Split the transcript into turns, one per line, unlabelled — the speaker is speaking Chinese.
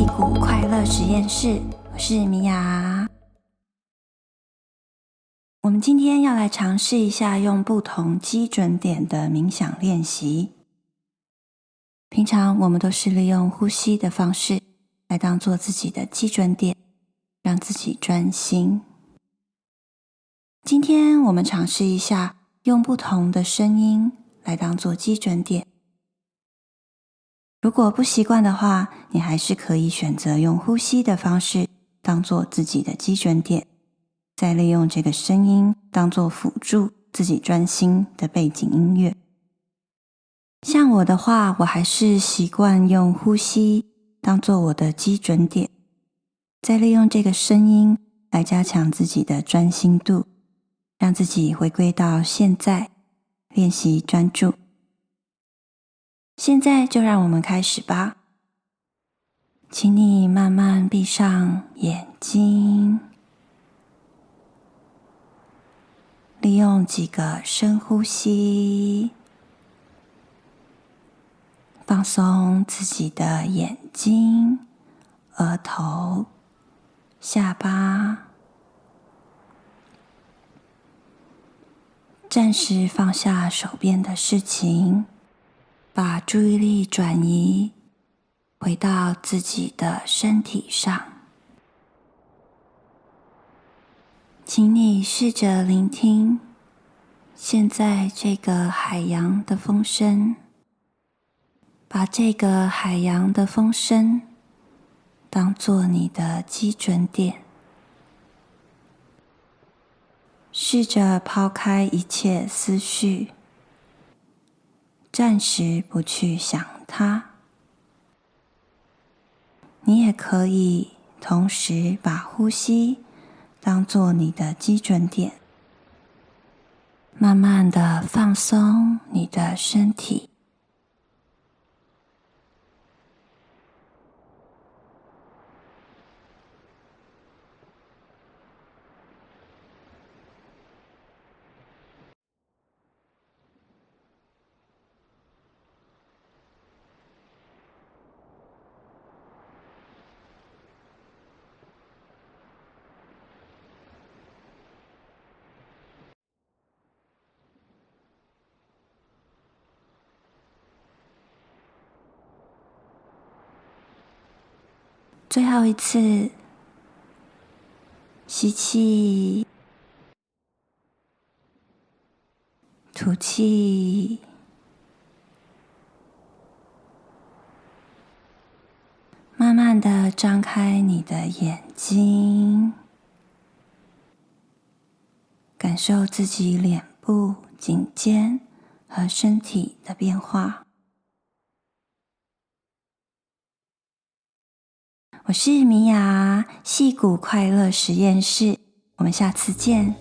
戏骨快乐实验室，我是米娅。我们今天要来尝试一下用不同基准点的冥想练习。平常我们都是利用呼吸的方式来当做自己的基准点，让自己专心。今天我们尝试一下用不同的声音来当做基准点。如果不习惯的话，你还是可以选择用呼吸的方式当做自己的基准点，再利用这个声音当做辅助自己专心的背景音乐。像我的话，我还是习惯用呼吸当做我的基准点，再利用这个声音来加强自己的专心度，让自己回归到现在，练习专注。现在就让我们开始吧。请你慢慢闭上眼睛，利用几个深呼吸，放松自己的眼睛、额头、下巴，暂时放下手边的事情，把注意力转移回到自己的身体上。请你试着聆听现在这个海洋的风声，把这个海洋的风声当作你的基准点，试着抛开一切思绪，暂时不去想它。你也可以同时把呼吸当作你的基准点，慢慢的放松你的身体。最后一次，吸气，吐气，慢慢的张开你的眼睛，感受自己脸部、颈肩和身体的变化。我是米娅，戏骨快乐实验室，我们下次见。